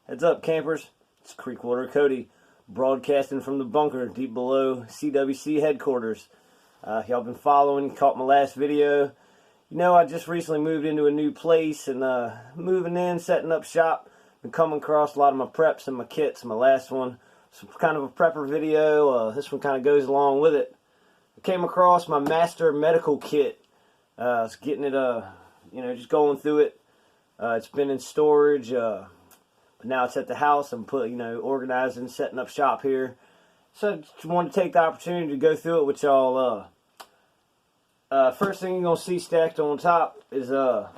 Heads up, campers. It's CreekWater Cody, broadcasting from the bunker deep below C.W.C headquarters. Y'all been following, caught my last video. You know, I just recently moved into a new place and moving in, setting up shop. Been coming across a lot of my preps and my kits. My last one was kind of a prepper video. This one kind of goes along with it. I came across my master medical kit. I was getting it, just going through it. It's been in storage. But now it's at the house. I'm organizing, setting up shop here. So I just wanted to take the opportunity to go through it with y'all. First thing you're going to see stacked on top is a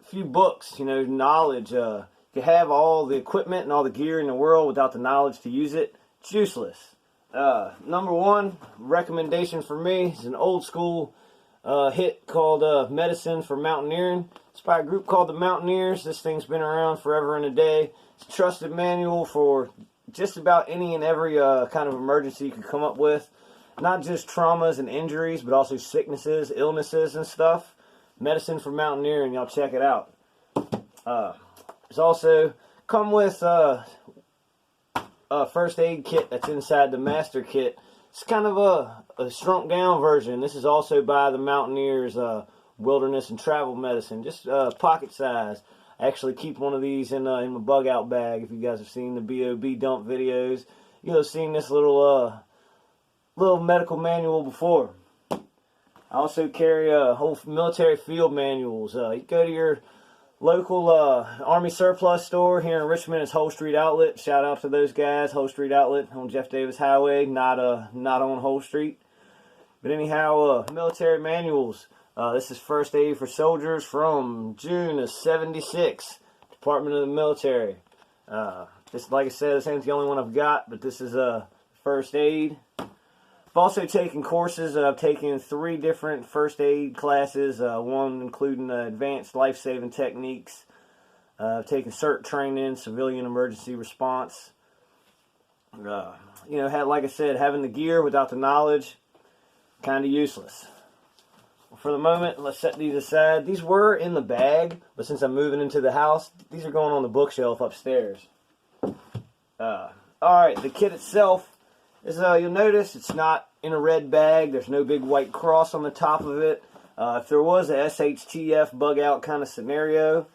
few books, knowledge. You can have all the equipment and all the gear in the world without the knowledge to use it. It's useless. Number one recommendation for me is an old school hit called Medicine for Mountaineering. It's by a group called the Mountaineers. This thing's been around forever and a day. It's a trusted manual for just about any and every kind of emergency you can come up with. Not just traumas and injuries, but also sicknesses, illnesses, and stuff. Medicine for Mountaineering. Y'all check it out. It's also come with a first aid kit that's inside the master kit. It's kind of a shrunk down version. This is also by the Mountaineers Wilderness and Travel Medicine. Just pocket size. I actually keep one of these in my bug out bag. If you guys have seen the B.O.B. dump videos, you'll have seen this little medical manual before. I also carry whole military field manuals. You go to your local Army surplus store here in Richmond. It's Whole Street Outlet. Shout out to those guys. Whole Street Outlet on Jeff Davis Highway, not on Whole Street. But anyhow, military manuals. This is first aid for soldiers from June of '76. Department of the Military. This, like I said, this ain't the only one I've got, but this is first aid. I've also taken courses. I've taken 3 different first aid classes, one including advanced life-saving techniques. I've taken CERT training, civilian emergency response. Like I said, having the gear without the knowledge, kind of useless. For the moment, let's set these aside. These were in the bag, but since I'm moving into the house, these are going on the bookshelf upstairs. Alright, the kit itself is, you'll notice it's not in a red bag. There's no big white cross on the top of it. If there was a SHTF bug out kind of scenario,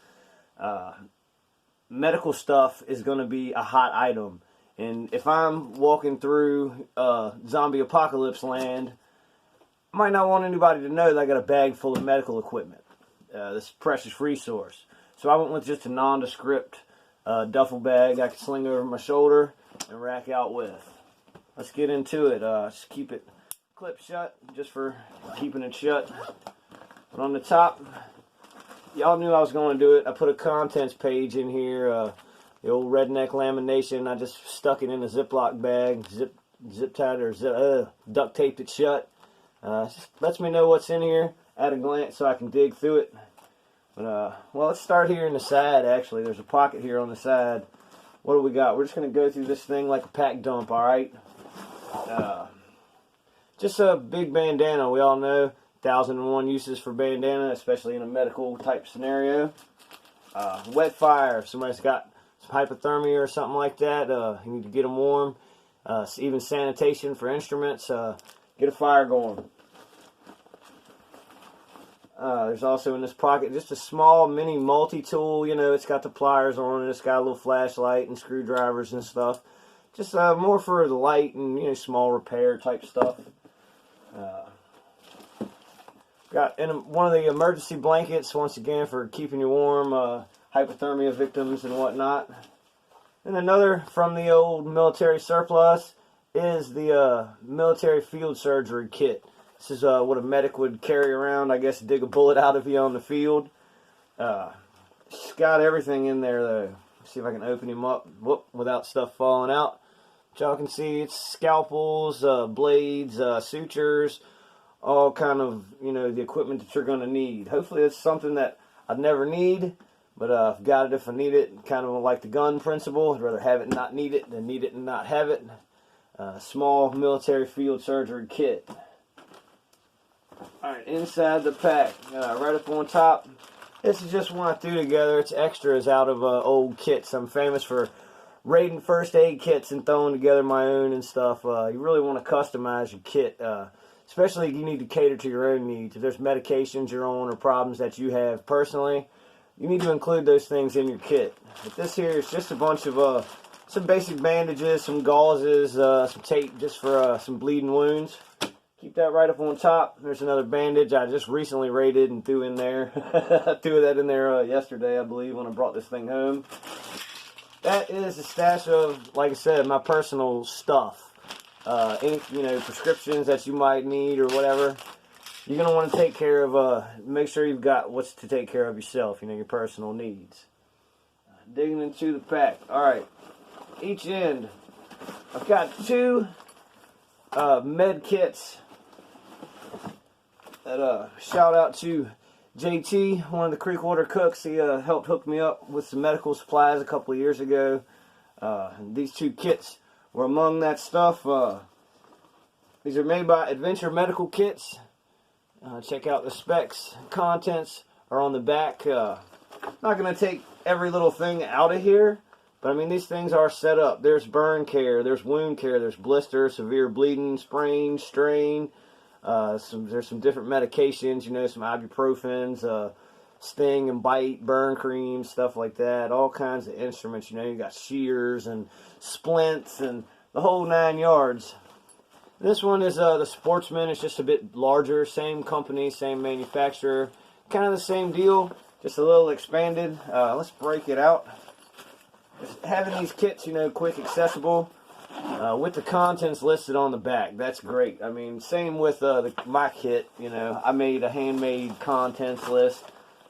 medical stuff is going to be a hot item. And if I'm walking through zombie apocalypse land, I might not want anybody to know that I got a bag full of medical equipment. This precious resource. So I went with just a nondescript duffel bag I could sling over my shoulder and rack out with. Let's get into it. Just keep it clipped shut, just for keeping it shut. But on the top, y'all knew I was going to do it. I put a contents page in here, the old redneck lamination. I just stuck it in a Ziploc bag, zip tied or duct taped it shut. Just lets me know what's in here at a glance so I can dig through it. But, well, let's start here in the side, actually. There's a pocket here on the side. What do we got? We're just going to go through this thing like a pack dump, alright? Just a big bandana. We all know 1,001 uses for bandana, especially in a medical type scenario. Wet fire. If somebody's got some hypothermia or something like that, you need to get them warm. Even sanitation for instruments. Get a fire going. There's also in this pocket just a small mini multi-tool. It's got the pliers on it. It's got a little flashlight and screwdrivers and stuff. Just more for the light and small repair type stuff. Got in one of the emergency blankets, once again, for keeping you warm, hypothermia victims and whatnot. And another from the old military surplus is the military field surgery kit. This is what a medic would carry around, I guess, to dig a bullet out of you on the field. It's got everything in there, though. Let's see if I can open him up without stuff falling out. But y'all can see it's scalpels, blades, sutures, all kind of, the equipment that you're going to need. Hopefully it's something that I'd never need, but I've got it if I need it. Kind of like the gun principle. I'd rather have it and not need it than need it and not have it. Small military field surgery kit. Alright, inside the pack, right up on top, This is just one I threw together. It's extras out of old kits. I'm famous for raiding first aid kits and throwing together my own and stuff. You really want to customize your kit, especially if you need to cater to your own needs. If there's medications you're on or problems that you have personally, you need to include those things in your kit. But this here is just a bunch of some basic bandages, some gauzes, some tape just for some bleeding wounds. Keep that right up on top. There's another bandage I just recently raided and threw in there. I threw that in there yesterday, I believe, when I brought this thing home. That is a stash of, like I said, my personal stuff. Any, prescriptions that you might need or whatever. You're going to want to take care of, make sure you've got what's to take care of yourself, your personal needs. Digging into the pack. Alright, each end, I've got two med kits. That shout out to JT, one of the CreekWater cooks. He helped hook me up with some medical supplies a couple of years ago. These two kits were among that stuff. These are made by Adventure Medical Kits. Check out the specs. Contents are on the back. Not going to take every little thing out of here, but I mean, these things are set up. There's burn care, there's wound care, there's blister, severe bleeding, sprain, strain. There's some different medications, some ibuprofens, sting and bite, burn creams, stuff like that. All kinds of instruments, you got shears and splints and the whole 9 yards. This one is the Sportsman. It's just a bit larger, same company, same manufacturer, kind of the same deal, just a little expanded. Let's break it out. Just having these kits, quick, accessible. With the contents listed on the back. That's great. I mean, same with my kit. I made a handmade contents list.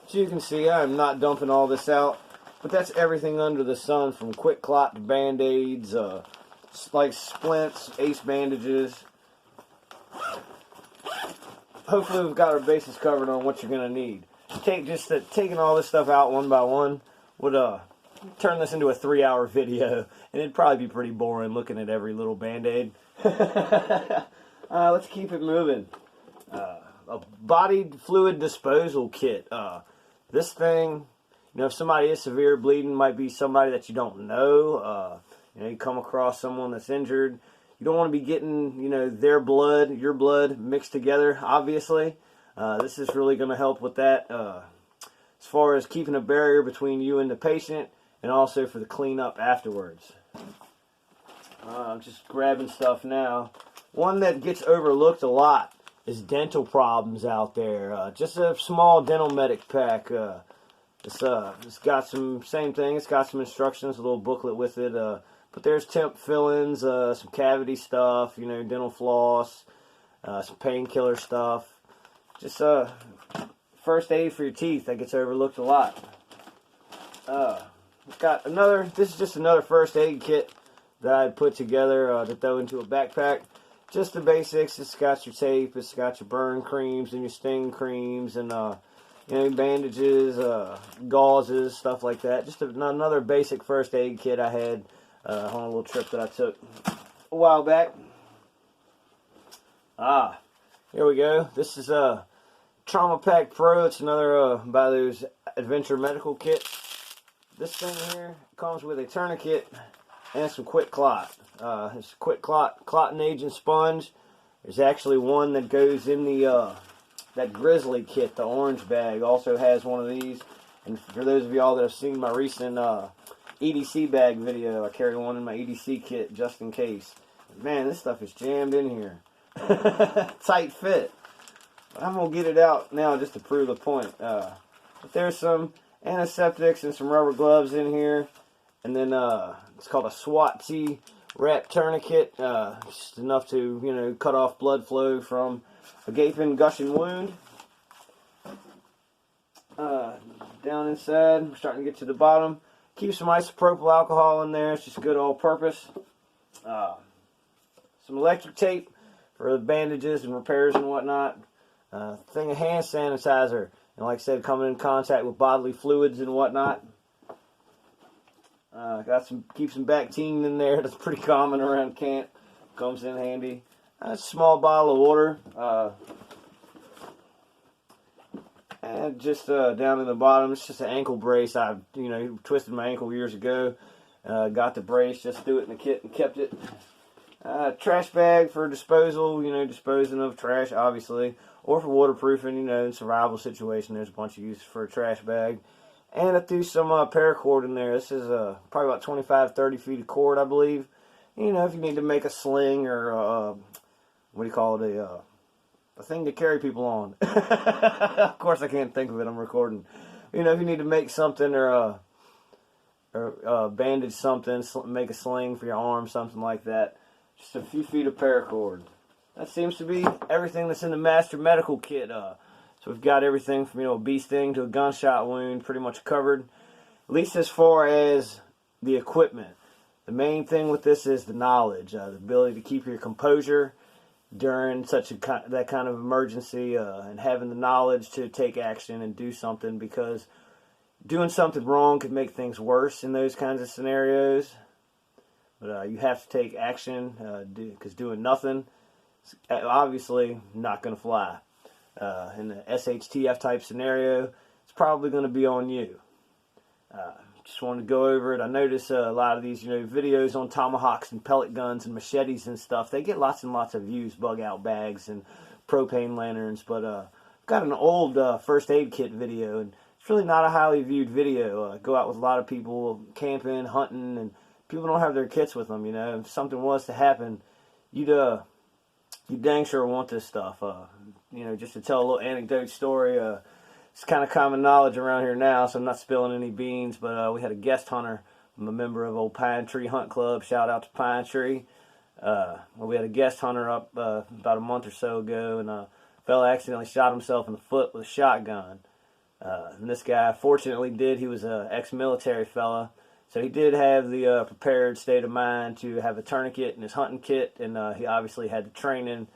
So you can see I'm not dumping all this out. But that's everything under the sun, from quick clot to band-aids, like splints, ace bandages. Hopefully we've got our bases covered on what you're going to need. Taking all this stuff out one by one would turn this into a 3-hour video, and it'd probably be pretty boring looking at every little band-aid. Let's keep it moving. A body fluid disposal kit. This thing, if somebody is severe bleeding, might be somebody that you don't know. You come across someone that's injured. You don't want to be getting, their blood, your blood mixed together, obviously. This is really going to help with that. As far as keeping a barrier between you and the patient, and also for the cleanup afterwards. I'm just grabbing stuff now. One that gets overlooked a lot is dental problems out there. Just a small dental medic pack. It's got some, same thing, it's got some instructions, a little booklet with it. But there's temp fillings, some cavity stuff, dental floss, some painkiller stuff. Just first aid for your teeth that gets overlooked a lot. This is just another first aid kit that I put together to throw into a backpack. Just the basics. It's got your tape, it's got your burn creams and your sting creams, and bandages, gauzes, stuff like that. Just another basic first aid kit I had on a little trip that I took a while back. Here we go. This is Trauma Pack Pro. It's another by those Adventure Medical Kits. This thing here comes with a tourniquet and some quick clot. It's a quick clotting agent sponge. There's actually one that goes in the that Grizzly kit. The orange bag also has one of these. And for those of y'all that have seen my recent EDC bag video, I carry one in my EDC kit just in case. Man, this stuff is jammed in here. Tight fit. But I'm going to get it out now just to prove the point. But there's some antiseptics and some rubber gloves in here. And then it's called a SWAT-T wrap tourniquet. Just enough to, cut off blood flow from a gaping, gushing wound. Down inside, we're starting to get to the bottom. Keep some isopropyl alcohol in there. It's just good all-purpose. Some electric tape for the bandages and repairs and whatnot. Thing of hand sanitizer. And like I said, coming in contact with bodily fluids and whatnot. Keep some Bactine in there. That's pretty common around camp. Comes in handy. A small bottle of water. And just down in the bottom, it's just an ankle brace. I, twisted my ankle years ago. Got the brace, just threw it in the kit and kept it. Trash bag for disposal, disposing of trash, obviously. Or for waterproofing, in survival situation, there's a bunch of use for a trash bag. And I threw some paracord in there. This is probably about 25, 30 feet of cord, I believe. If you need to make a sling or, what do you call it, a thing to carry people on. Of course, I can't think of it. I'm recording. If you need to make something or bandage something, make a sling for your arm, something like that. Just a few feet of paracord. That seems to be everything that's in the Master Medical Kit. So we've got everything from a bee sting to a gunshot wound pretty much covered. At least as far as the equipment. The main thing with this is the knowledge, the ability to keep your composure during that kind of emergency, and having the knowledge to take action and do something, because doing something wrong could make things worse in those kinds of scenarios. But you have to take action, because doing nothing is obviously not going to fly. In the SHTF type scenario, it's probably going to be on you. Just wanted to go over it. I notice a lot of these, videos on tomahawks and pellet guns and machetes and stuff. They get lots and lots of views, bug out bags and propane lanterns. But I've got an old first aid kit video, and it's really not a highly viewed video. Go out with a lot of people camping, hunting, and people don't have their kits with them. If something was to happen, you dang sure want this stuff. Just to tell a little anecdote story. It's kind of common knowledge around here now, so I'm not spilling any beans, but we had a guest hunter. I'm a member of Old Pine Tree Hunt Club. Shout out to Pine Tree. We had a guest hunter up about a month or so ago, and a fella accidentally shot himself in the foot with a shotgun. And this guy fortunately he was an ex-military fella, so he did have the prepared state of mind to have a tourniquet in his hunting kit, and he obviously had the training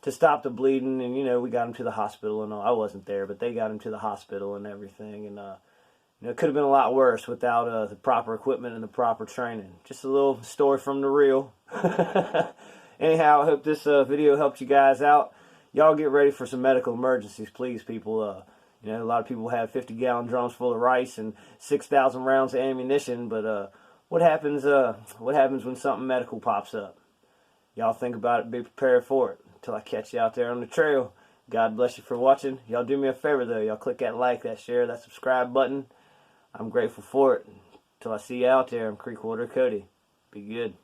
to stop the bleeding, and we got him to the hospital, and I wasn't there, but they got him to the hospital and everything, and it could have been a lot worse without the proper equipment and the proper training. Just a little story from the real. Anyhow, I hope this video helped you guys out. Y'all get ready for some medical emergencies, please, people. A lot of people have 50-gallon drums full of rice and 6,000 rounds of ammunition, but what happens when something medical pops up? Y'all think about it, be prepared for it. Until I catch you out there on the trail, God bless you for watching. Y'all do me a favor, though. Y'all click that like, that share, that subscribe button. I'm grateful for it. Until I see you out there, I'm CreekWater Cody. Be good.